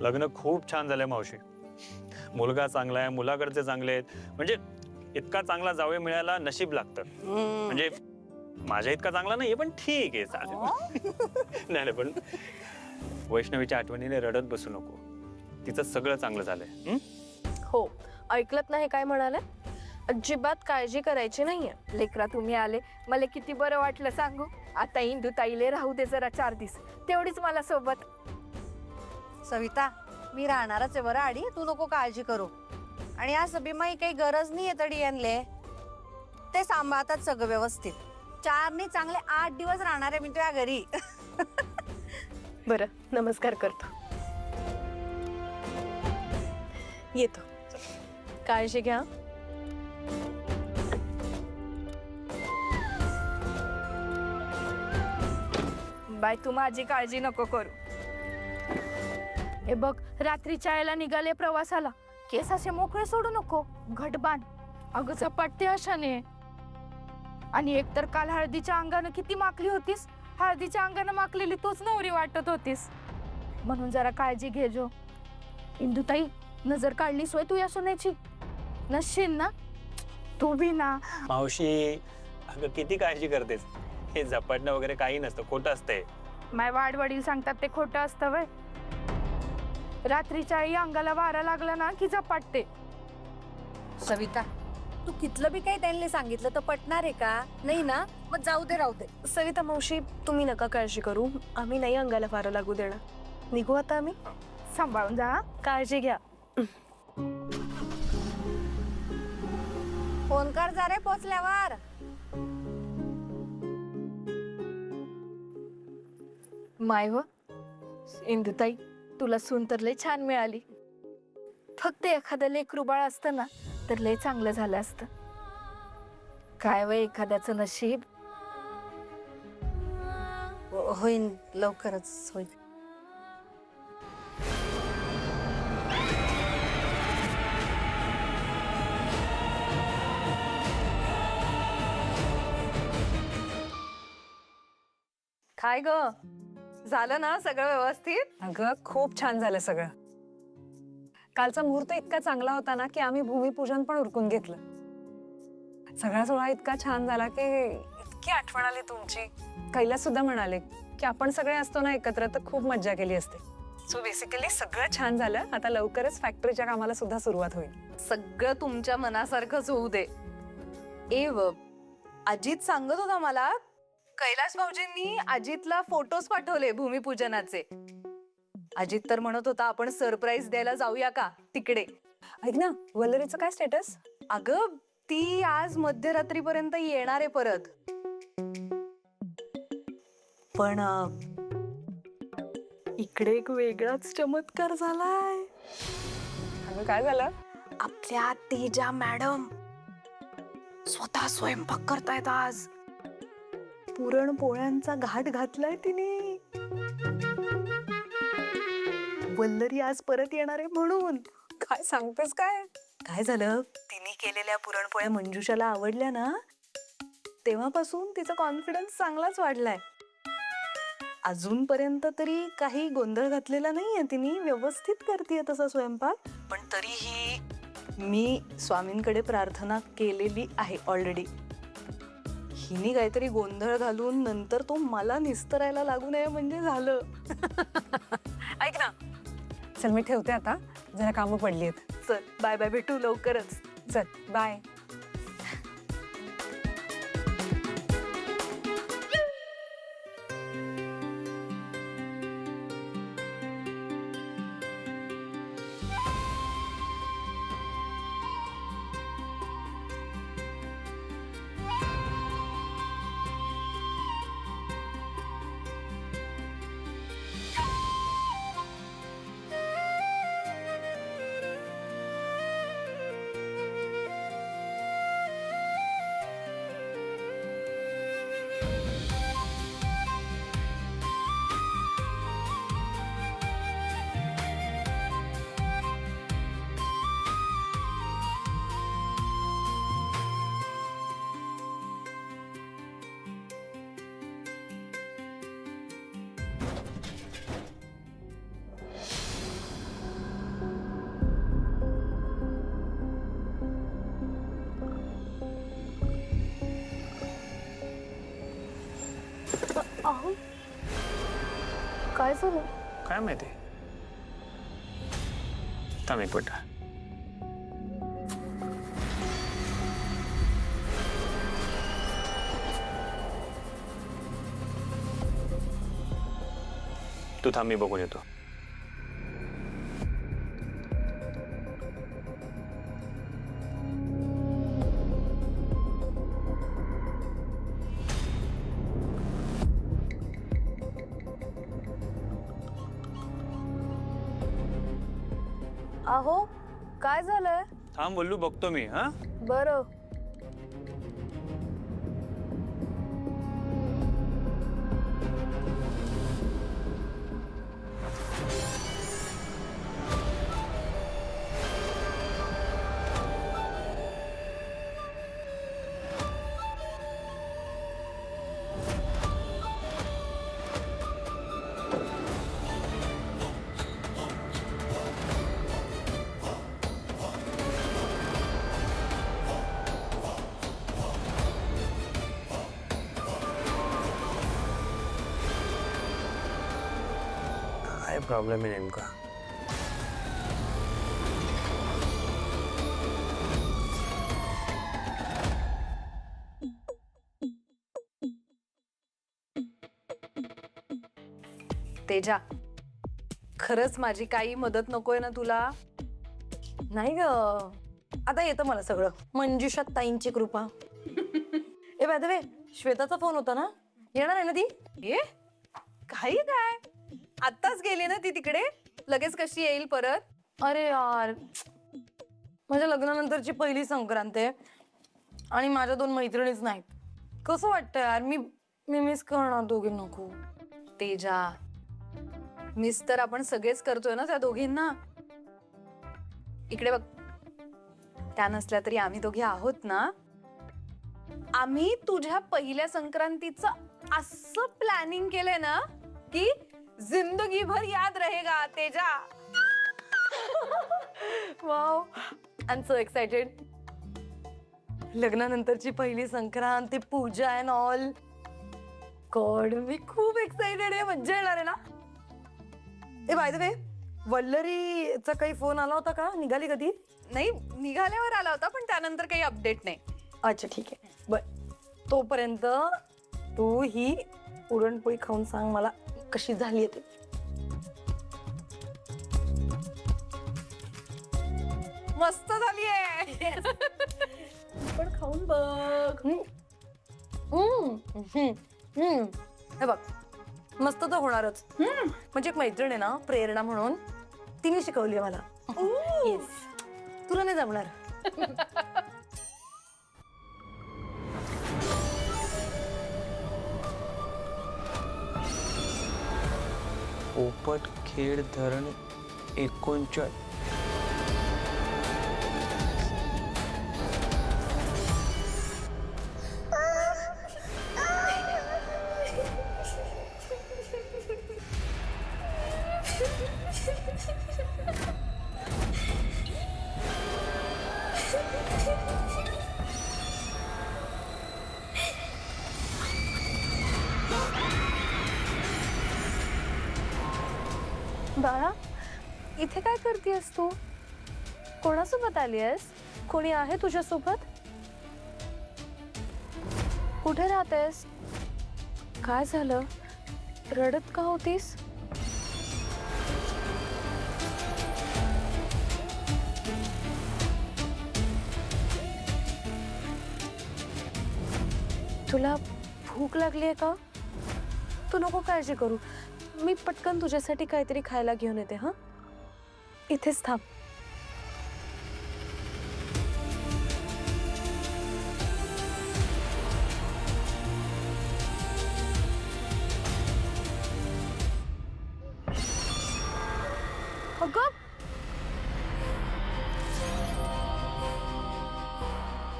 लग्न खूप छान झालंय मावशी. मुलगा चांगला आहे, मुलाकडचे चांगले आहेत. म्हणजे इतका चांगला जावई मिळायला नशीब लागतं. म्हणजे माझ्या इतका चांगला नाहीये, पण ठीक आहे, चालेल. नाही नाही, पण वैष्णवीच्या आठवणीने रडत बसू नको. तिचं सगळं चांगलं झालंय. हो, ऐकलत नाही काय म्हणाले? अजिबात काळजी करायची नाहीये. लेकरा तुम्ही आले, मला किती बरं वाटलं सांगू. आता इंदू ताईले राहू दे जरा 4 दिवस, तेवढीच मला सोबत. सविता, मी राहणारच आहे बरं आडी, तू नको काळजी करू. आणि आज सभीमाई काही गरज नाही आहे तडी आणले, ते सांभाळतात सगळं व्यवस्थित. 4 नाही चांगले 8 दिवस राहणार आहे मी तुझ्या घरी. बरं, नमस्कार करतो. येतो. काळजी घ्या. बाय, तू माझी काळजी नको करू. हे बघ, रात्रीच्या वेळेला निघाले प्रवासाला, केस असे मोकळे सोडू नको, घट बांध. अगं झपाटते अशाने. आणि एकतर काल हळदीच्या अंगानं किती माकली होतीस. हळदीच्या अंगानं माकलेली तूच नवरी वाटत होतीस. म्हणून जरा काळजी घे जो. इंदुताई, नजर काढली सोय तू या सुनेची. नसशील ना तू बी ना. मावशी, अगं किती काळजी करतेस. हे झपाटणं वगैरे काही नसतं, खोटं असतंय. माय वाडवडील सांगतात ते खोटं असतं वय. रात्रीच्या आई अंगाला वारा लागला ना की झपाटते. सविता, तू कितलं बी काही त्यांनी सांगितलं तर पटणार आहे का? नाही ना, मग जाऊ दे, राहू दे. सविता मावशी, तुम्ही नका काळजी करू. आम्ही नाही अंगाला वारं लागू देणार. निघू आता आम्ही. सांभाळून जा हा. काळजी घ्या. फोन कर जा रे पोचल्यावर. माय व इंदुताई, तुला सून तर लय छान मिळाली. फक्त एखादं लेकरू बाळ असतं ना तर लय चांगलं झालं असतं. काय वय एखाद्याचं नशीब. होईन, लवकरच होईल. काय ग, झालं ना सगळं व्यवस्थित? अगं खूप छान झालं सगळं. कालचा मुहूर्त इतका चांगला होता ना की आम्ही भूमिपूजन पण उरकून घेतलं. सगळा सोहळा इतका छान झाला की इतकी आठवण आली तुमची. कैलास सुद्धा म्हणाले की आपण सगळे असतो ना एकत्र तर खूप मज्जा केली असते. सो बेसिकली सगळं छान झालं. आता लवकरच फॅक्टरीच्या कामाला सुद्धा सुरुवात होईल. सगळं तुमच्या मनासारखंच होऊ दे. अजित सांगत होता मला, कैलास भाऊजींनी अजितला फोटोज पाठवले भूमिपूजनाचे. अजित तर म्हणत होता आपण सरप्राईज द्यायला जाऊया का तिकडे. ऐक ना, वल्लरीचं काय स्टेटस? अगं, ती आज मध्यरात्रीपर्यंत येणार आहे परत. पण इकडे एक वेगळाच चमत्कार झालाय. अगं काय झालं? आपल्या तेजा मॅडम स्वतः स्वयंपाक करतायत आज. पुरणपोळ्यांचा घाट घातलाय तिने. वल्लरी आज परत येणार आहे म्हणून. काय सांगतेस काय? काय झालं, तिने केलेल्या पुरणपोळ्या मंजुषाला आवडल्या ना, तेव्हापासून तिचा कॉन्फिडन्स चांगलाच वाढलाय. अजूनपर्यंत तरी काही गोंधळ घातलेला नाहीये तिने, व्यवस्थित करतेय तसा स्वयंपाक. पण तरीही मी स्वामींकडे प्रार्थना केलेली आहे ऑलरेडी. हिने काहीतरी गोंधळ घालून नंतर तो मला निस्तरायला लागू नये म्हणजे झालं. ऐक ना, चल मी ठेवते आता, जरा कामं पडली आहेत. चल बाय बाय, भेटू लवकरच. चल बाय. सुरू? काय माहिती. थांब एक मिनिट. तू थांब, मी बघून येतो. अहो काय झालंय? थांब बोलू, बघतो मी. हा बरं. काय प्रॉब्लेम आहे नेमका? तेजा, खरंच माझी काही मदत नकोय ना तुला? नाही ग, आता येतं मला सगळं. मंजुषा ताईंची कृपा. ए बाय द वे, श्वेताचा फोन होता ना? येणार आहे ना ती? ये काही काय, आत्ताच गेली ना ती तिकडे, लगेच कशी येईल परत? अरे यार, माझ्या लग्नानंतरची पहिली संक्रांत आहे आणि माझ्या 2 मैत्रिणीच नाहीत. कसं वाटतं यार, मी मिस करणार दोघींना खूप. तेजा, मिस तर आपण सगळेच करतोय ना त्या दोघींना. इकडे बघ, त्या नसल्या तरी आम्ही दोघी आहोत ना. आम्ही तुझ्या पहिल्या संक्रांतीचं असं प्लॅनिंग केलंय ना की जिंदगी भर याद रहेगा Teja. Wow, I am so excited. लग्नानंतरची पहिली संक्रांत, ती पूजा अँड ऑल. गॉड, मी खूप एक्साइटेड आहे. मज्जा येणार आहे ना. ए बाय द वे, वल्लरीचा काही फोन आला होता का? निघाली कधी? नाही, निघाल्यावर आला होता पण त्यानंतर काही अपडेट नाही. अच्छा ठीक आहे. बर, तोपर्यंत तू ही पुरणपोळी खाऊन सांग मला कशी झाली ते. मस्त झालीये. पण खाऊन बघ. हे बघ, मस्त तर होणारच. म्हणजे एक मैत्रीण आहे ना, प्रेरणा म्हणून, तिने शिकवली मला. येस, तुला नाही जमणार. पोपट खेड धरण 39. बाळा, इथे काय करतेस तू? कोणासोबत आली आहेस? कोणी आहे तुझ्यासोबत? कुठे राहतेस? काय झालं? रडत का होतीस? तुला भूक लागली आहे का? तू नको काळजी करू, मी पटकन तुझ्यासाठी काहीतरी खायला घेऊन येते. हा, इथेच थांब. अगं,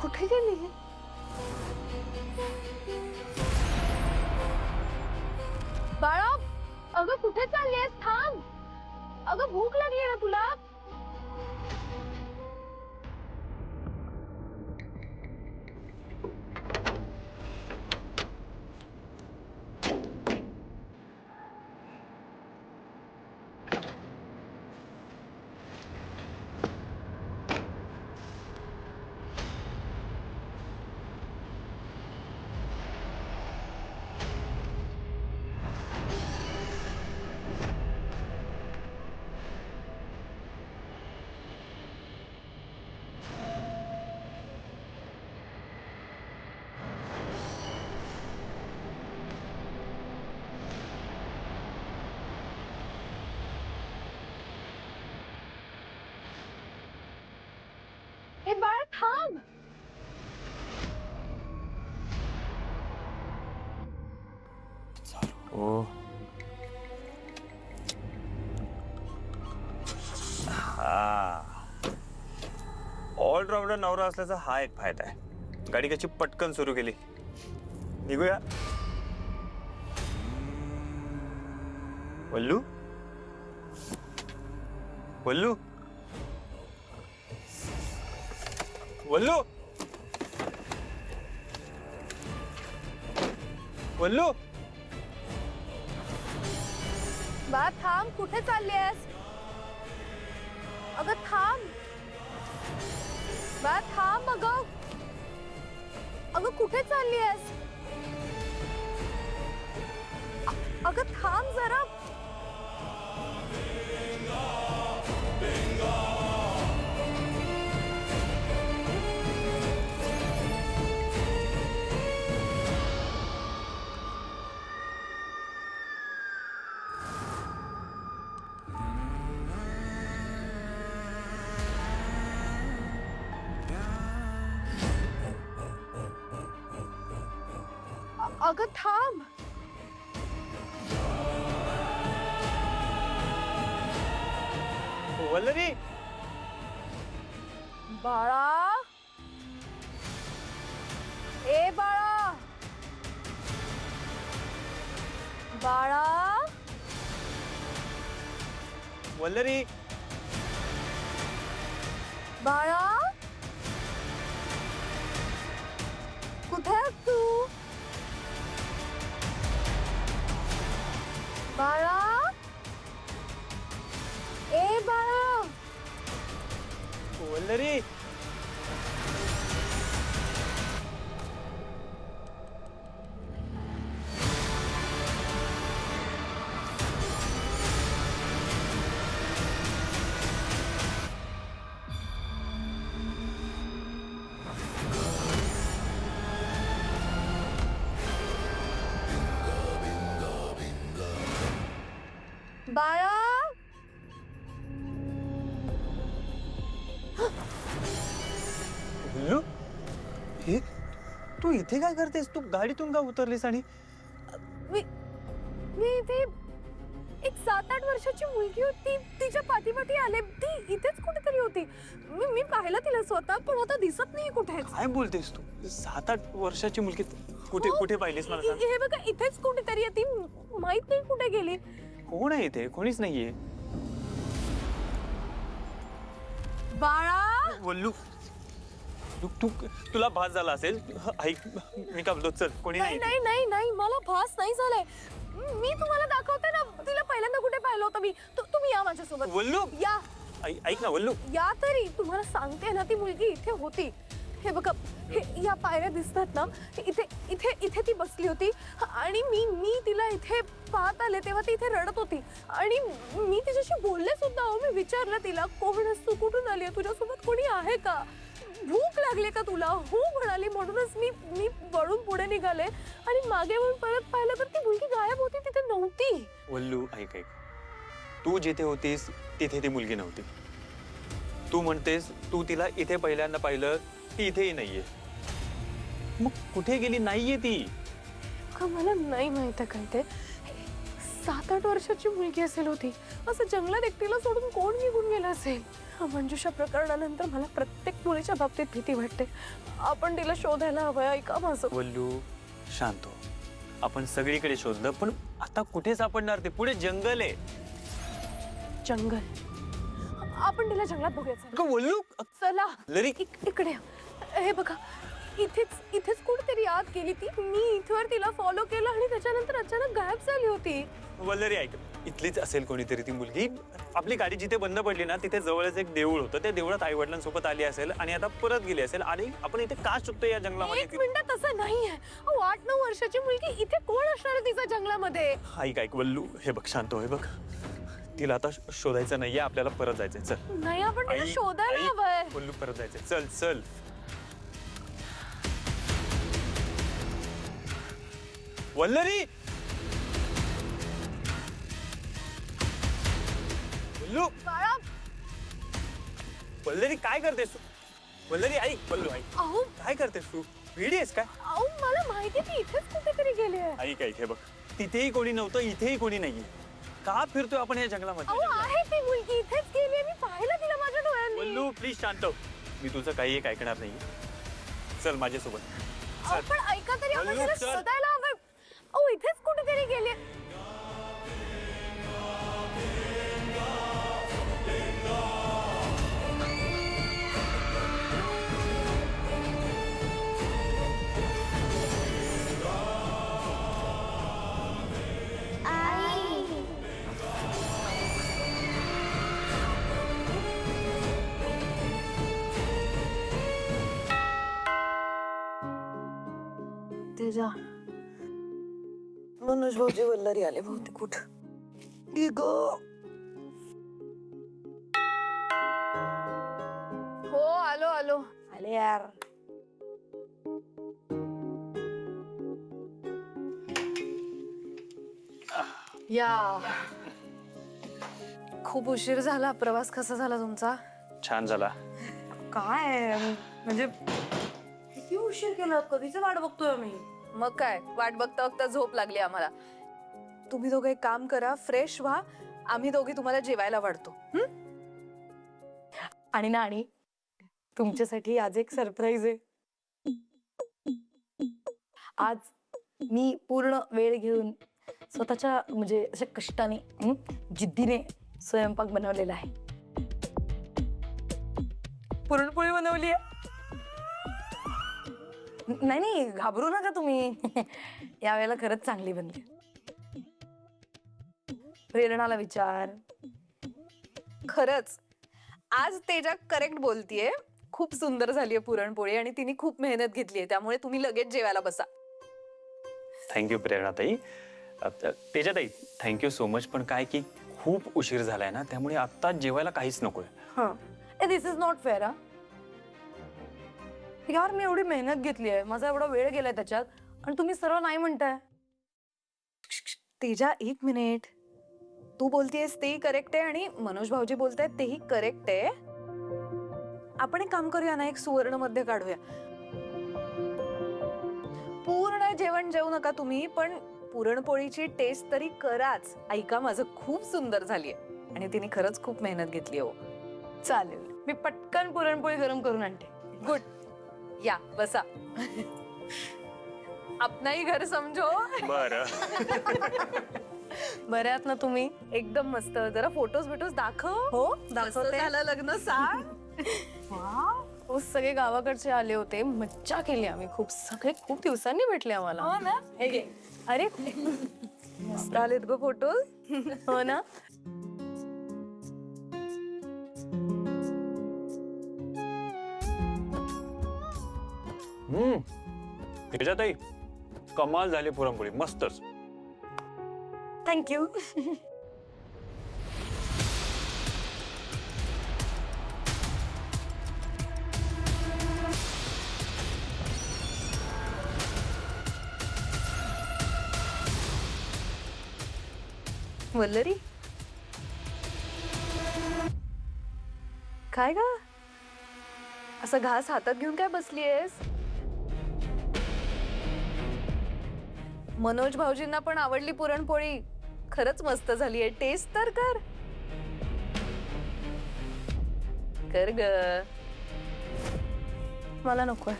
कुठे गेली? बाळा, अगं कुठे चाललीयस? थांब. अगं भूक लागली ना तुला? हे बाळा थांब. ओ हा, ऑलराऊंडर नवरा असल्याचा हा एक फायदा आहे. गाडी कशी पटकन सुरू केली. निघूया. वल्लू वल्लू वल्लू वल्लू बाळा थांब, कुठे चाललीयस? अगं थांब बाळा, थांब. अगं अगं कुठे चाललीयस? अगं थांब जरा. अगं थांब. वल्लरी बाळा, ए बाळा, बाळा, वल्लरी बाळा, कुठे आहेस तू? बाळा, ए बाळा, वल्लरी बाळा. वल्लू, हे तू इथे काय करतेस? तू गाडीतून का उतरलीस? आणि मी मी इथे एक 7-8 वर्षाची मुलगी होती, तिच्या पाठीपाठी आले. ती इथेच कुठेतरी होती. मी पाहिलं तिला स्वतः, पण आता दिसत नाही कुठेच. काय बोलतेस तू? 7-8 वर्षाची मुलगी कुठे कुठे पाहिलीस मला सांग? हे बघा, इथेच कुठेतरी आहे ती. माहित नाही कुठे गेली. कोण आहे इथे? कोणीच नाहीये. बाळा, वल्लू, तू तुला भास झाला असेल. ऐक, मी का बोलतो, चल. कोणी नाही नाही. नाही नाही नाही, मला भास नाही झालाय. मी तुम्हाला दाखवते ना, तिला पहिल्यांदा कुठे पाहिलं होतं मी. तुम्ही या माझ्यासोबत. वल्लू, या ऐक ना वल्लू. या तरी. तुम्हाला सांगते ना, ती मुलगी इथे होती. हे बघा, हे या पायऱ्या दिसतात ना, इथे इथे इथे ती बसली होती. आणि मी तिला इथे पाहत आले तेव्हा ती इथे रडत होती. आणि मी तिच्याशी बोलले सुद्धा. मी विचारलं तिला, कोण आहेस तू, कुठून आली आहे, तुझ्यासोबत कोणी आहे का, भूक लागली का तुला? हो म्हणाली. म्हणूनच मी वळून पुढे निघाले आणि मागे वळून परत पाहिलं तर ती मुलगी गायब होती, तिथे नव्हती. वल्लू, ऐक. तू जिथे होतीस तिथे ती मुलगी नव्हती. तू म्हणतेस तू तिला इथे पहिल्यांदा पाहिलं, ती इथेही नाहीये. मग कुठे गेली? नाहीये ती. का मला नाही माहित आहे काय ते. 7-8 वर्षाची मुलगी असेल होती. असं जंगलात एकटीला सोडून कोण निघून गेलं असेल? मंजुषा प्रकरणानंतर मला प्रत्येक मुलीच्या बाबतीत भीती वाटते. आपण तिला शोधायला हवंय. ऐका माझं. वल्लू, शांत हो. आपण सगळीकडे शोधलं, पण आता कुठे सापडणार? ते पुढे जंगल आहे. जंगल. आपण तिला जंगलात बघूया. चला. अगं वल्लू, चला. लरी. इकडे या. हे बघा, इथेच कुठेतरी आत गेली ती. मी इथवर तिला फॉलो केलं आणि त्याच्यानंतर अचानक गायब झाली होती. वल्लरी, ऐक. इथलीच असेल कोणीतरी ती मुलगी. आपली गाडी जिथे बंद पडली ना, तिथे जवळच एक देऊळ होतं. त्या देवळात आई वडिलांसोबत आली असेल आणि आता परत गेली असेल. आणि आपण इथे का शोधतोय या जंगलामध्ये? 1 मिनिट, तसं नाहीये. 8-9 वर्षाची मुलगी इथे कोण असणार आहे तिच्या जंगलामध्ये? ऐक वल्लू, हे बघ, शांत हो. हे बघ, तिला आता शोधायचं नाहीये. आपल्याला परत जायचंय. चल. नाही, आपण तिला ऐक, शोधायला ऐक. हवंय. वल्लू, परत जायचंय. चल चल. वल्लरी, वल्लू, बाळा, वल्लरी, काय करतेस तू? वल्लरी आई पल्लू आई अहो काय करतेस तू वेडी आहेस काय अहो मला माहिती ती इथेच कुठेतरी गेली आहे. आई काय इथे बघ तिथेही कोणी नव्हतं इथेही कोणी नाहीये का फिरतोय आपण या जंगलामध्ये अहो आहे ती मुलगी इथेच गेली आहे. मी पाहिलं तिला माझ्या डोळ्यांनी. वल्लू प्लीज शांत हो. मी तुझं काही एक ऐकणार नाही चल माझ्यासोबत अहो पण ऐका तरी आपण वल्लू, तिला चल. शोधायला हवं. अहो इथेच कुठेतरी गेली आहे. तेजा मनोज भाऊजी वल्लरी आले बहुतेक कुठं ग हो आलो आलो. आले यार. या खूप उशीर झाला. प्रवास कसा झाला तुमचा? छान झाला काय म्हणजे किती उशीर केला कधीच वाट बघतोय आम्ही. मग काय वाट बघता बघता झोप लागली आम्हाला. तुम्ही दोघे एक काम करा फ्रेश व्हा. आम्ही दोघे तुम्हाला जेवायला वाढतो. आणि नाणी तुमच्यासाठी आज एक सरप्राईज आहे. आज मी पूर्ण वेळ घेऊन स्वतःच्या म्हणजे अशा कष्टाने जिद्दीने स्वयंपाक बनवलेला आहे. पुरणपोळी बनवली आहे. नाही नाही घाबरू नका तुम्ही. यावेळेला खरंच चांगली बनली. प्रेरणाला विचार. खरंच आज तेजा करेक्ट बोलतीये. खूप सुंदर झालीये पुरणपोळी आणि तिने खूप मेहनत घेतलीये त्यामुळे तुम्ही लगेच जेवायला बसा. थँक्यू प्रेरणाताई तेजाताई थँक्यू सो मच पण काय की खूप उशीर झालाय ना त्यामुळे आता जेवायला काहीच नकोय. दिस इज नॉट फेअर. यार मी एवढी मेहनत घेतली आहे माझा एवढा वेळ गेलाय त्याच्यात आणि तुम्ही सरळ नाही म्हणताय. तेजा एक मिनिट. तू बोलतेयस तेही करेक्ट आहे आणि मनोज भाऊजी बोलतायत तेही करेक्ट आहे. आपण एक काम करूया ना एक सुवर्ण मध्य काढूया. पूर्ण जेवण जेवू नका तुम्ही पण पुरणपोळीची टेस्ट तरी कराच. ऐका माझं खूप सुंदर झालीये आणि तिने खरंच खूप मेहनत घेतली हो. चालेल मी पटकन पुरणपोळी गरम करून आणते. गुड. या बसा. आपनाही घर समजो. बरं बरे आहात ना तुम्ही? एकदम मस्त. जरा फोटोज बिटोज दाखव. हो कसं दाखवते. झालं लग्न सांग. हो सगळे गावाकडचे आले होते मज्जा केली आम्ही खूप. सगळे खूप दिवसांनी भेटले आम्हाला. हो ना. हे घे. अरे मस्त आलेत ग फोटोज. हो ना. तेजाताई कमाल झाली पुरणपोळी मस्तच. थँक्यू. वल्लरी काय ग असं घास हातात घेऊन काय बसलीयस? मनोज भाऊजींना पण आवडली पुरणपोळी. खरंच मस्त झालीये. टेस्ट तर कर. कर ग. मला नकोय.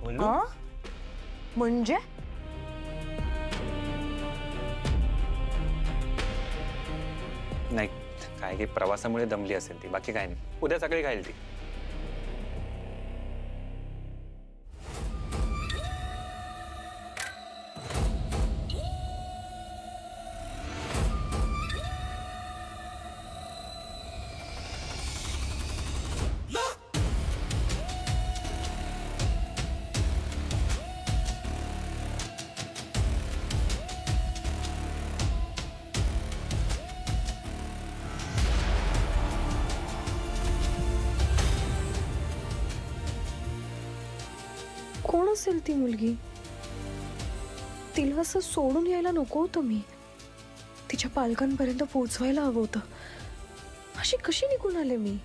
वल्लू, म्हणजे नाही काय की प्रवासामुळे दमली असेल ती बाकी काय नाही. उद्या सकाळी खाईल ती. कोण असेल ती मुलगी? तिला असं सोडून यायला नको होतं मी. तिच्या पालकांपर्यंत पोहोचवायला हवं होतं. अशी कशी निघून आले मी?